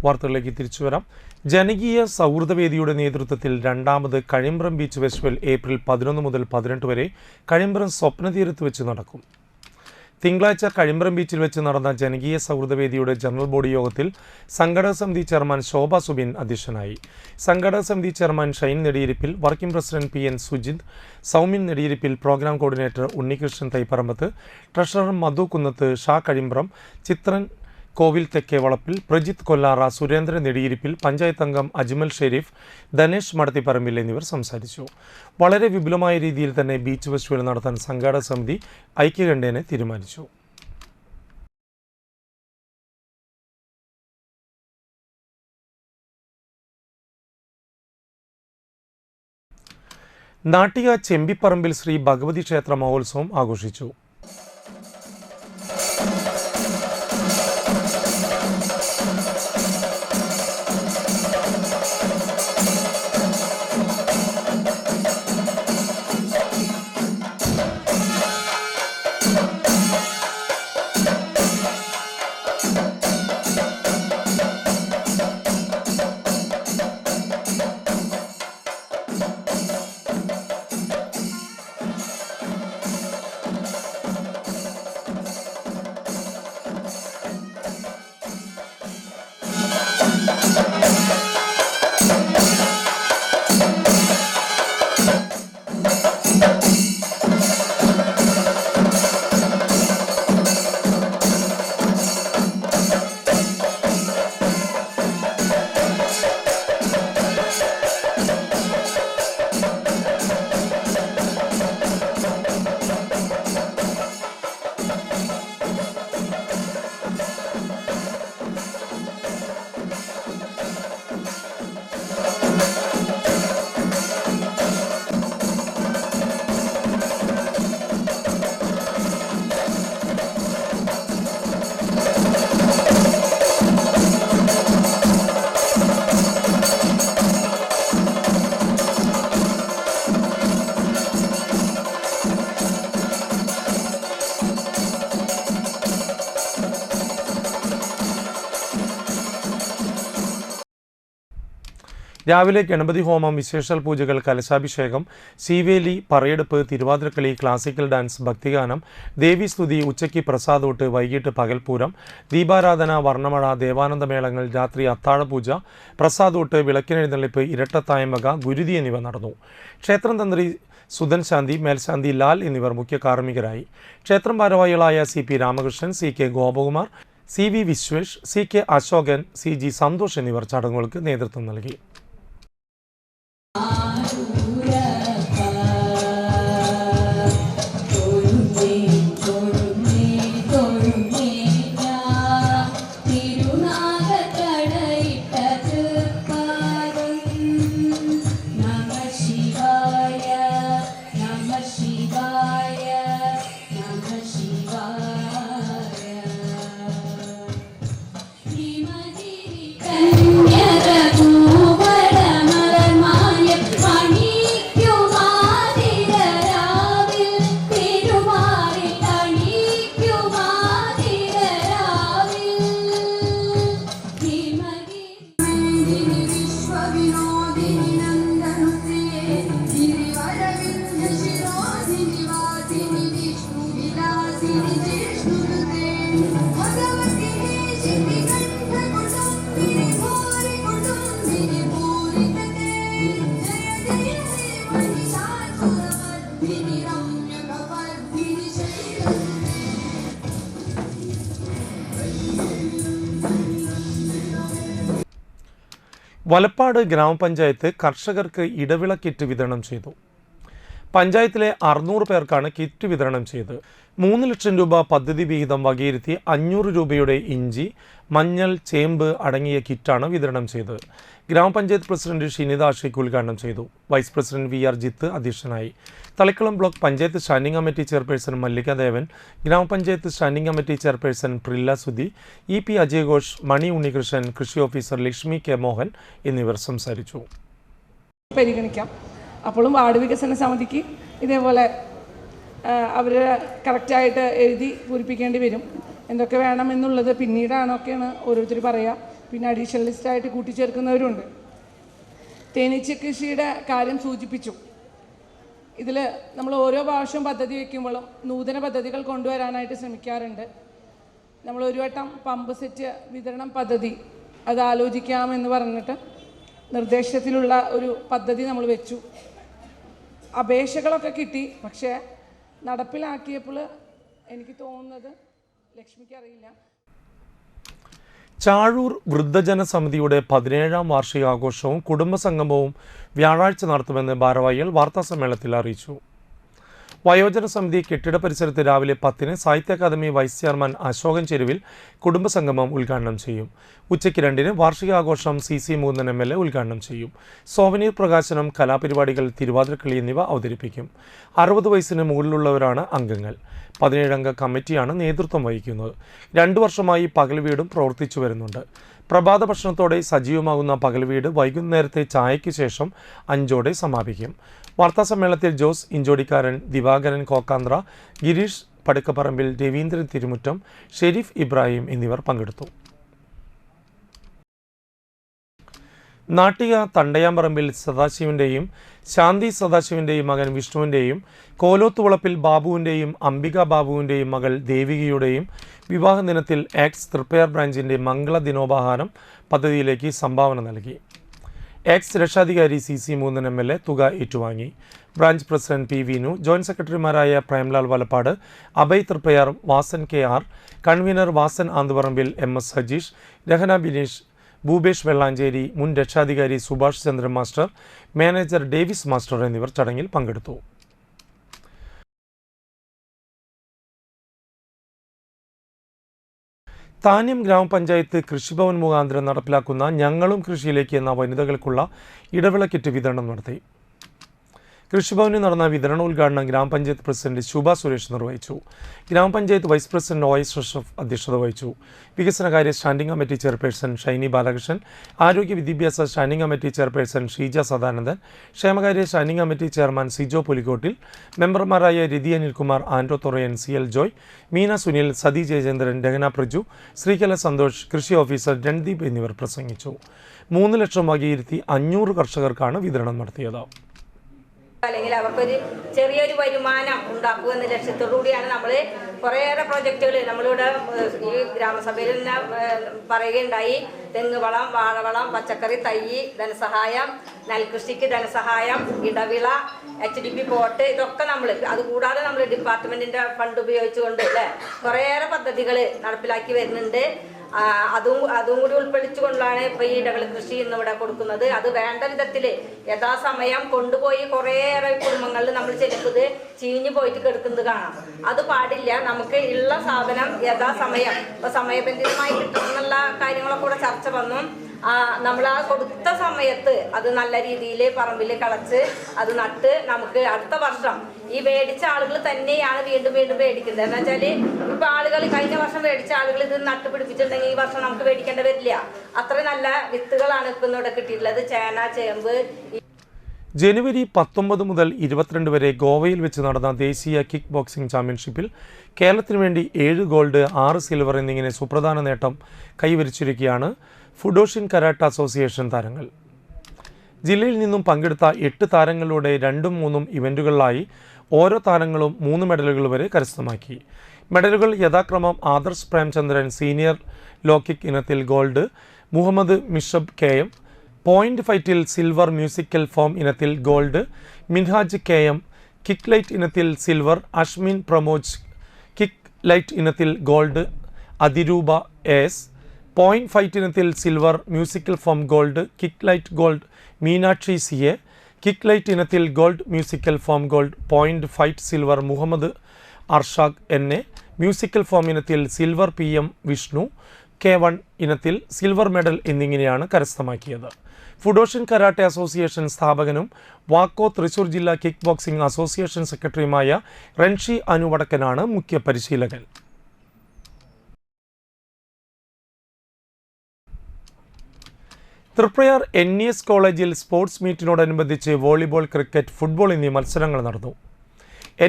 വാർത്തകളിലേക്ക് തിരിച്ചു വരാം. ജനകീയ സൗഹൃദവേദിയുടെ നേതൃത്വത്തിൽ 2ാമത് കഴിമ്പ്രം ബീച്ച് ഫെസ്റ്റിവൽ ഏപ്രിൽ 11 മുതൽ 18 വരെ കഴിമ്പ്രം സ്വപ്നതീരത്ത് വെച്ച് നടക്കും. തിങ്കളാഴ്ച കഴിമ്പ്രം ബീച്ചിൽ വെച്ച് നടന്ന ജനകീയ സൗഹൃദവേദിയുടെ ജനറൽ ബോഡി യോഗത്തിൽ സംഘടക സമിതി ചെയർമാൻ ശോഭ സുബിൻ അധ്യക്ഷനായി. സംഘടക സമിതി chairman Shine Nediyirippil, working president PN Sujith, Soumyan Nediyirippil, programme coordinator Unnikrishnan Thaiparambath, treasurer Madhu Kunnath, Sha Kazhimbram, Chithran Kovil Thekke Valappil, Prajith Kollara, Surendran നെടിയിരിപ്പിൽ, panchayat അംഗം അജ്മൽ ഷെരീഫ്, ധനേഷ് മടത്തിപ്പറമ്പിൽ എന്നിവർ സംസാരിച്ചു. വളരെ വിപുലമായ രീതിയിൽ തന്നെ ബീച്ച് ഫെസ്റ്റിവൽ നടത്താൻ സംഘാടക സമിതി ഐക്യകണ്ഠേന തീരുമാനിച്ചു. നാട്ടിക ചെമ്പിപ്പറമ്പിൽ ശ്രീ ഭഗവതി ക്ഷേത്ര മഹോത്സവം ആഘോഷിച്ചു. രാവിലെ ഗണപതി ഹോമം, വിശേഷാൽ പൂജകൾ, കലശാഭിഷേകം, ശീവേലി, പറയെടുപ്പ്, തിരുവാതിരക്കളി, ക്ലാസിക്കൽ ഡാൻസ്, ഭക്തിഗാനം, ദേവീസ്തുതി, ഉച്ചയ്ക്ക് പ്രസാദൂട്ട്, വൈകിട്ട് പകൽപൂരം, ദീപാരാധന, വർണ്ണമഴ, ദേവാനന്ദമേളങ്ങൾ, രാത്രി അത്താഴപൂജ, പ്രസാദൂട്ട്, വിളക്കിനെഴുന്നള്ളിപ്പ്, ഇരട്ടത്തായം വക, ഗുരുതി എന്നിവ നടന്നു. ക്ഷേത്രം തന്ത്രി സുധൻ ശാന്തി, മേൽശാന്തി ലാൽ എന്നിവർ മുഖ്യ കാർമ്മികരായി. ക്ഷേത്രം ഭാരവാഹികളായ CP Ramakrishnan, CK Gopakumar, CV Vishwesh, CK Ashokan, CG Santhosh എന്നിവർ ചടങ്ങുകൾക്ക് നേതൃത്വം നൽകി. വലപ്പാട് ഗ്രാമപഞ്ചായത്ത് കർഷകർക്ക് ഇടവിള കിറ്റ് വിതരണം ചെയ്തു. പഞ്ചായത്തിലെ 600 പേർക്കാണ് കിറ്റ് വിതരണം ചെയ്തത്. 3 ലക്ഷം രൂപ പദ്ധതി വിഹിതം വകയിരുത്തി 500 രൂപയുടെ ഇഞ്ചി, മഞ്ഞൾ, ചേമ്പ് അടങ്ങിയ കിറ്റാണ് വിതരണം ചെയ്തത്. ഗ്രാമപഞ്ചായത്ത് പ്രസിഡന്റ് ഷിനിത ആഷിഖ് ഉദ്ഘാടനം ചെയ്തു. വൈസ് പ്രസിഡന്റ് VR ജിത്ത് അധ്യക്ഷനായി. Thalikulam block panchayat standing committee chairperson Mallika Devan, ഗ്രാമപഞ്ചായത്ത് standing committee chairperson Prilla Sudhi, EP Ajay Ghosh, Mani Unnikrishnan, കൃഷി ഓഫീസർ ലക്ഷ്മി K മോഹൻ എന്നിവർ സംസാരിച്ചു. പരിഗണിക്കാം. അപ്പോഴും വാർഡ് വികസന സമിതിക്ക് ഇതേപോലെ അവർ കറക്റ്റായിട്ട് എഴുതി പൂരിപ്പിക്കേണ്ടി വരും. എന്തൊക്കെ വേണമെന്നുള്ളത് പിന്നീടാണൊക്കെയാണ് ഓരോരുത്തർ പറയുക. പിന്നെ അഡീഷണൽ ലിസ്റ്റായിട്ട് കൂട്ടിച്ചേർക്കുന്നവരുണ്ട്. തേനീച്ച കൃഷിയുടെ കാര്യം സൂചിപ്പിച്ചു. ഇതിൽ നമ്മൾ ഓരോ പ്രാവശ്യം പദ്ധതി വയ്ക്കുമ്പോഴും നൂതന പദ്ധതികൾ കൊണ്ടുവരാനായിട്ട് ശ്രമിക്കാറുണ്ട്. നമ്മൾ ഒരു വട്ടം പമ്പ് സെറ്റ് വിതരണം പദ്ധതി അത് ആലോചിക്കാമെന്ന് പറഞ്ഞിട്ട് നിർദ്ദേശത്തിലുള്ള ഒരു പദ്ധതി നമ്മൾ വെച്ചു. അപേക്ഷകളൊക്കെ കിട്ടി. പക്ഷേ നടപ്പിലാക്കിയപ്പോൾ എനിക്ക് തോന്നുന്നത് ലക്ഷ്മിക്ക് അറിയില്ല. ചാഴൂർ വൃദ്ധജന സമിതിയുടെ 17ാം വാർഷികാഘോഷവും കുടുംബസംഗമവും വ്യാഴാഴ്ച നടത്തുമെന്ന് ഭാരവാഹികൾ വാർത്താസമ്മേളനത്തിൽ അറിയിച്ചു. വയോജന സമിതി കെട്ടിട പരിസരത്ത് രാവിലെ 10-ന് സാഹിത്യ അക്കാദമി വൈസ് ചെയർമാൻ അശോകൻ ചെരുവിൽ കുടുംബസംഗമം ഉദ്ഘാടനം ചെയ്യും. ഉച്ചയ്ക്ക് 2-ന് വാർഷികാഘോഷം CC മൂന്നൻ MLA ഉദ്ഘാടനം ചെയ്യും. സോവനീർ പ്രകാശനം, കലാപരിപാടികൾ, തിരുവാതിരക്കളി എന്നിവ അവതരിപ്പിക്കും. 60 വയസ്സിന് മുകളിലുള്ളവരാണ് അംഗങ്ങൾ. 17-അംഗ കമ്മിറ്റിയാണ് നേതൃത്വം വഹിക്കുന്നത്. 2 വർഷമായി പകൽ വീടും പ്രവർത്തിച്ചു വരുന്നുണ്ട്. പ്രഭാത ഭക്ഷണത്തോടെ സജീവമാകുന്ന പകൽ വീട് വൈകുന്നേരത്തെ ചായയ്ക്ക് ശേഷം 5-ഓടെ സമാപിക്കും. വാർത്താസമ്മേളനത്തിൽ ജോസ് ഇഞ്ചോടിക്കാരൻ, ദിവാകരൻ കോക്കാന്ത്ര, ഗിരീഷ് പടുക്കപ്പറമ്പിൽ, രവീന്ദ്രൻ തിരുമുറ്റം, ഷെരീഫ് ഇബ്രാഹിം എന്നിവർ പങ്കെടുത്തു. നാട്ടിക തണ്ടയാമ്പറമ്പിൽ സദാശിവൻ്റെയും ശാന്തി സദാശിവൻ്റെയും മകൻ വിഷ്ണുവിൻ്റെയും കോലോത്തുവളപ്പിൽ ബാബുവിൻ്റെയും അംബിക ബാബുവിൻ്റെയും മകൾ ദേവികയുടെയും വിവാഹ ദിനത്തിൽ എക്സ് തൃപ്പയാർ ബ്രാഞ്ചിൻ്റെ മംഗള ദിനോപഹാരം പദ്ധതിയിലേക്ക് സംഭാവന നൽകി. എക്സ് രക്ഷാധികാരി CC മൂന്നൻ MLA തുക ഏറ്റുവാങ്ങി. Branch president P Vinu, joint സെക്രട്ടറിമാരായ Premlal Valappad, Abhay Triprayar, Vasan KR, convener Vasan Anthuparambil, MS Hajeesh, Rahana Bineesh, Bhupesh Vellancheri, മുൻ രക്ഷാധികാരി Subhash Chandran master, manager Davis master എന്നിവർ ചടങ്ങിൽ പങ്കെടുത്തു. താന്യം ഗ്രാമപഞ്ചായത്ത് കൃഷിഭവൻ മുഖാന്തരം നടപ്പിലാക്കുന്ന ഞങ്ങളും കൃഷിയിലേക്ക് എന്ന വനിതകൾക്കുള്ള ഇടവിള കിറ്റ് വിതരണം നടത്തി. കൃഷിഭവനിൽ നടന്ന വിതരണോദ്ഘാടനം ഗ്രാമപഞ്ചായത്ത് പ്രസിഡന്റ് ശുഭ സുരേഷ് നിർവഹിച്ചു. ഗ്രാമപഞ്ചായത്ത് വൈസ് പ്രസിഡന്റ് OS അഷ്റഫ് അധ്യക്ഷത വഹിച്ചു. വികസനകാര്യ standing committee chairperson Shiny Balakrishnan, ആരോഗ്യ വിദ്യാഭ്യാസ standing committee chairperson Sheeja Sadanandan, ക്ഷേമകാര്യ standing committee chairman Sijo Pulikottil, മെമ്പർമാരായ രതി അനിൽകുമാർ, ആൻഡ്രോ തൊറയൻ, CL ജോയ്, മീന സുനിൽ, സതി ജയചന്ദ്രൻ, രഹന പ്രജു, ശ്രീകല സന്തോഷ്, കൃഷി ഓഫീസർ രൺദീപ് എന്നിവർ പ്രസംഗിച്ചു. 3 ലക്ഷം വകയിരുത്തി 500 കർഷകർക്കാണ് വിതരണം നടത്തിയത്. അല്ലെങ്കിൽ അവർക്കൊരു ചെറിയൊരു വരുമാനം ഉണ്ടാക്കുക എന്ന ലക്ഷ്യത്തോടു കൂടിയാണ് നമ്മൾ കുറേയേറെ പ്രോജക്റ്റുകൾ നമ്മളിവിടെ ഈ ഗ്രാമസഭയിൽ തന്നെ പറയുകയുണ്ടായി. തെങ്ങ് വളം, വാഴവളം, പച്ചക്കറി തൈ ധനസഹായം, നെൽകൃഷിക്ക് ധനസഹായം, ഇടവിള, HDP പോട്ട്, ഇതൊക്കെ നമ്മൾ അതുകൂടാതെ നമ്മൾ ഡിപ്പാർട്ട്മെൻറ്റിൻ്റെ ഫണ്ട് ഉപയോഗിച്ചുകൊണ്ട് അല്ലേ കുറേയേറെ പദ്ധതികൾ നടപ്പിലാക്കി വരുന്നുണ്ട്. അതും കൂടി ഉൾപ്പെടുത്തിക്കൊണ്ടാണ് ഇപ്പോൾ ഈ ഇടവിള കൃഷി ഇന്നിവിടെ കൊടുക്കുന്നത്. അത് വേണ്ട വിധത്തിൽ യഥാസമയം കൊണ്ടുപോയി കുറേയേറെ കുടുംബങ്ങളിൽ നമ്മൾ ചെല്ലുന്നത് ചീഞ്ഞു പോയിട്ട് കിടക്കുന്നത് കാണാം. അത് പാടില്ല. നമുക്ക് ഉള്ള സാധനം യഥാസമയം ഇപ്പോൾ സമയബന്ധിതമായി കിട്ടുന്നുള്ള കാര്യങ്ങളൊക്കെ കൂടെ ചർച്ച വന്നു. നമ്മൾ ആ കൊടുത്ത സമയത്ത് അത് നല്ല രീതിയിൽ പറമ്പിൽ കളച്ച് അത് നട്ട് നമുക്ക് അടുത്ത വർഷം ഈ മേടിച്ച ആളുകൾ തന്നെയാണ് വീണ്ടും വീണ്ടും മേടിക്കുന്നത്. എന്ന് വെച്ചാൽ ഇപ്പം ആളുകൾ കഴിഞ്ഞ വർഷം മേടിച്ച ആളുകൾ ഇത് നട്ട് പിടിപ്പിച്ചിട്ടുണ്ടെങ്കിൽ ഈ വർഷം നമുക്ക് മേടിക്കേണ്ടി വരില്ല. അത്ര നല്ല വിത്തുകളാണ് ഇപ്പം ഇവിടെ കിട്ടിയിട്ടുള്ളത്. ചേന, ചേമ്പ്. ജനുവരി 19 മുതൽ 22 വരെ ഗോവയിൽ വെച്ച് നടന്ന ദേശീയ കിക്ക് ബോക്സിംഗ് ചാമ്പ്യൻഷിപ്പിൽ കേരളത്തിന് വേണ്ടി 7 ഗോൾഡ്, 6 സിൽവർ എന്നിങ്ങനെ സുപ്രധാന നേട്ടം കൈവരിച്ചിരിക്കുകയാണ് ഫുഡോഷിൻ കരാട്ട അസോസിയേഷൻ താരങ്ങൾ. ജില്ലയിൽ നിന്നും പങ്കെടുത്ത 8 താരങ്ങളുടെ 2ഉം 3ഉം ഇവൻറ്റുകളിലായി ഓരോ താരങ്ങളും 3 മെഡലുകൾ വരെ കരസ്ഥമാക്കി. മെഡലുകൾ യഥാക്രമം Adarsh Premchandran senior low kick ഇനത്തിൽ gold, Muhammad Mishab KM point ഫൈറ്റിൽ സിൽവർ, മ്യൂസിക്കൽ ഫോം ഇനത്തിൽ gold Minhaj KM, kick light ഇനത്തിൽ silver Ashmin Pramoj, kick light ഇനത്തിൽ gold Athiroopa AS, point fight ഇനത്തിൽ silver, musical form gold, kick light gold Meenakshi CA, kick light ഇനത്തിൽ gold, musical form gold, point fight silver Muhammad Arshaq NA, musical form ഇനത്തിൽ silver PM Vishnu, K1 ഇനത്തിൽ silver medal എന്നിങ്ങനെയാണ് കരസ്ഥമാക്കിയത്. ഫുഡോഷിൻ karate association സ്ഥാപകനും വാക്കോ Thrissur ജില്ലാ kick boxing association സെക്രട്ടറിയുമായ റൺഷി അനുവടക്കനാണ് മുഖ്യ പരിശീലകൻ. തൃപ്രയാർ NES കോളേജിൽ സ്പോർട്സ് മീറ്റിനോടനുബന്ധിച്ച് വോളിബോൾ, ക്രിക്കറ്റ്, ഫുട്ബോൾ എന്നീ മത്സരങ്ങൾ നടന്നു.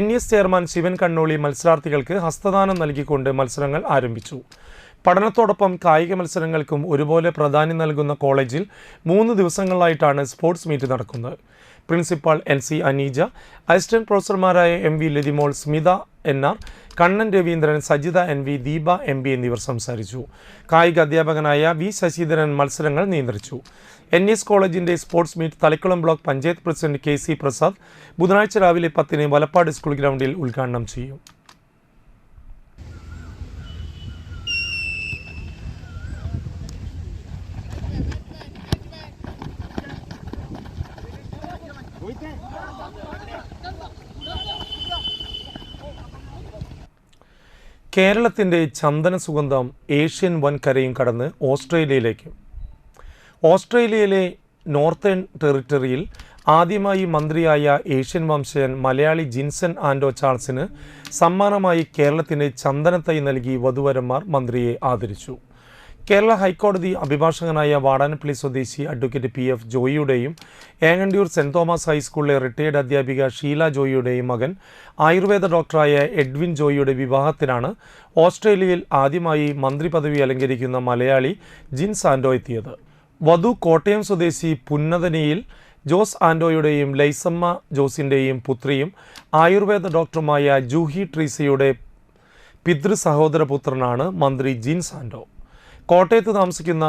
NES ചെയർമാൻ ശിവൻ കണ്ണോളി മത്സരാർത്ഥികൾക്ക് ഹസ്തദാനം നൽകിക്കൊണ്ട് മത്സരങ്ങൾ ആരംഭിച്ചു. പഠനത്തോടൊപ്പം കായിക മത്സരങ്ങൾക്കും ഒരുപോലെ പ്രാധാന്യം നൽകുന്ന കോളേജിൽ 3 ദിവസങ്ങളിലായിട്ടാണ് സ്പോർട്സ് മീറ്റ് നടക്കുന്നത്. പ്രിൻസിപ്പാൾ NC അനീജ, അസിസ്റ്റന്റ് പ്രൊഫസർമാരായ MV Lathimol, Smitha NR, Kannan Raveendran, Sajitha NV, Deepa MB എന്നിവർ സംസാരിച്ചു. കായിക അധ്യാപകനായ V ശശിധരൻ മത്സരങ്ങൾ നിയന്ത്രിച്ചു. NES കോളേജിൻ്റെ sports meet Thalikkulam block panchayat president KC Prasad ബുധനാഴ്ച രാവിലെ 10-ന് വലപ്പാട് സ്കൂൾ ഗ്രൗണ്ടിൽ ഉദ്ഘാടനം ചെയ്യും. കേരളത്തിൻ്റെ ചന്ദന സുഗന്ധം ഏഷ്യൻ വൻകരയും കടന്ന് ഓസ്ട്രേലിയയിലേക്ക്. ഓസ്ട്രേലിയയിലെ നോർത്തേൺ ടെറിട്ടറിയിൽ ആദ്യമായി മന്ത്രിയായ ഏഷ്യൻ വംശജൻ മലയാളി ജിൻസൺ ആൻഡോ ചാൾസിന് സമ്മാനമായി കേരളത്തിൻ്റെ ചന്ദനത്തൈ നൽകി വധുവരന്മാർ മന്ത്രിയെ ആദരിച്ചു. കേരള ഹൈക്കോടതി അഭിഭാഷകനായ വാടാനപ്പള്ളി സ്വദേശി അഡ്വക്കേറ്റ് PF ജോയിയുടെയും ഏങ്ങണ്ടിയൂർ സെൻറ് തോമസ് ഹൈസ്കൂളിലെ റിട്ടയേർഡ് അധ്യാപിക ഷീല ജോയിയുടെയും മകൻ ആയുർവേദ ഡോക്ടറായ എഡ്വിൻ ജോയിയുടെ വിവാഹത്തിനാണ് ഓസ്ട്രേലിയയിൽ ആദ്യമായി മന്ത്രി പദവി അലങ്കരിക്കുന്ന മലയാളി ജിൻസ് ആൻഡോ എത്തിയത്. വധു കോട്ടയം സ്വദേശി പുന്നതനിയിൽ ജോസ് ആൻഡോയുടെയും ലൈസമ്മ ജോസിൻ്റെയും പുത്രിയും ആയുർവേദ ഡോക്ടറുമായ ജൂഹി ട്രീസയുടെ പിതൃ സഹോദരപുത്രനാണ് മന്ത്രി ജിൻസ് ആൻഡോ. കോട്ടയത്ത് താമസിക്കുന്ന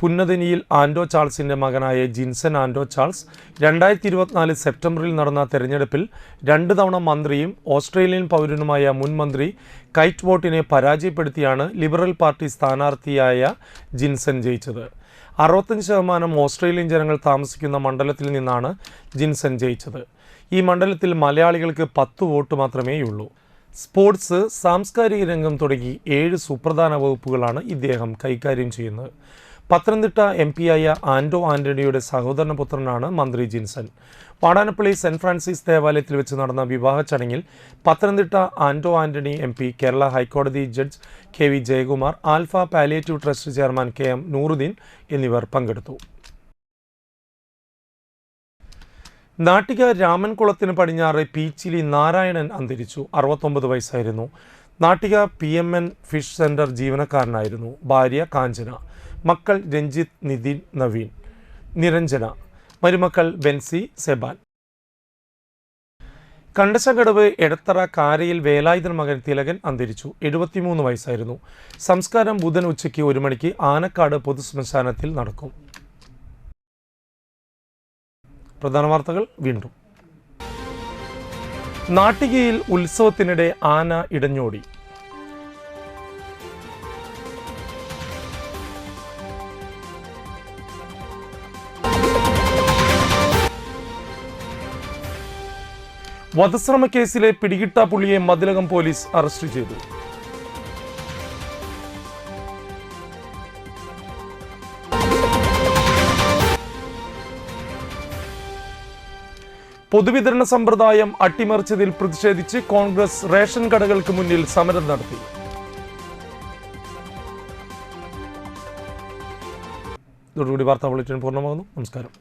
പുന്നതനിയിൽ ആൻഡോ ചാൾസിൻ്റെ മകനായ ജിൻസൺ ആൻഡോ ചാൾസ് 2024 സെപ്റ്റംബറിൽ നടന്ന തെരഞ്ഞെടുപ്പിൽ 2 തവണ മന്ത്രിയും ഓസ്ട്രേലിയൻ പൗരനുമായ മുൻ മന്ത്രി കൈറ്റ് വോട്ടിനെ പരാജയപ്പെടുത്തിയാണ് ലിബറൽ പാർട്ടി സ്ഥാനാർത്ഥിയായ ജിൻസൺ ജയിച്ചത്. 65% ഓസ്ട്രേലിയൻ ജനങ്ങൾ താമസിക്കുന്ന മണ്ഡലത്തിൽ നിന്നാണ് ജിൻസൺ ജയിച്ചത്. ഈ മണ്ഡലത്തിൽ മലയാളികൾക്ക് 10 വോട്ട് മാത്രമേയുള്ളൂ. സ്പോർട്സ്, സാംസ്കാരിക രംഗം തുടങ്ങി 7 സുപ്രധാന വകുപ്പുകളാണ് ഇദ്ദേഹം കൈകാര്യം ചെയ്യുന്നത്. പത്തനംതിട്ട MP-ആയ ആന്റോ ആന്റണിയുടെ സഹോദരന പുത്രനാണ് മന്ത്രി ജിൻസൺ. വാടാനപ്പള്ളി സെന്റ് ഫ്രാൻസിസ് ദേവാലയത്തിൽ വെച്ച് നടന്ന വിവാഹ ചടങ്ങിൽ പത്തനംതിട്ട ആന്റോ ആന്റണി MP, കേരള ഹൈക്കോടതി judge KV Jayakumar, alpha palliative trust chairman KM Nooruddin എന്നിവർ പങ്കെടുത്തു. നാട്ടിക രാമൻകുളത്തിന് പടിഞ്ഞാറ് പീച്ചിലി നാരായണൻ അന്തരിച്ചു. 69 വയസ്സായിരുന്നു. നാട്ടിക PMN ഫിഷ് സെന്റർ ജീവനക്കാരനായിരുന്നു. ഭാര്യ കാഞ്ചന, മക്കൾ രഞ്ജിത്ത്, നിതിൻ, നവീൻ, നിരഞ്ജന, മരുമക്കൾ ബെൻസി, സെബാൻ. കണ്ടശകടവ് എടത്തറ കാരയിൽ വേലായുധൻ മകൻ തിലകൻ അന്തരിച്ചു. 73 വയസ്സായിരുന്നു. സംസ്കാരം ബുധൻ ഉച്ചയ്ക്ക് 1 മണിക്ക് ആനക്കാട് പൊതുശ്മശാനത്തിൽ നടക്കും. പ്രധാന വാർത്തകൾ വീണ്ടും. നാട്ടികയിൽ ഉത്സവത്തിനിടെ ആന ഇടഞ്ഞോടി. വധശ്രമ കേസിലെ പിടികിട്ടാപ്പുള്ളിയെ മതിലകം പോലീസ് അറസ്റ്റ് ചെയ്തു. പൊതുവിതരണ സമ്പ്രദായം അട്ടിമറിച്ചതിൽ പ്രതിഷേധിച്ച് കോൺഗ്രസ് റേഷൻ കടകൾക്ക് മുന്നിൽ സമരം നടത്തി. ഇതോടുകൂടി വാർത്താ ബുള്ളറ്റിൻ പൂർണ്ണമാകുന്നു. നമസ്കാരം.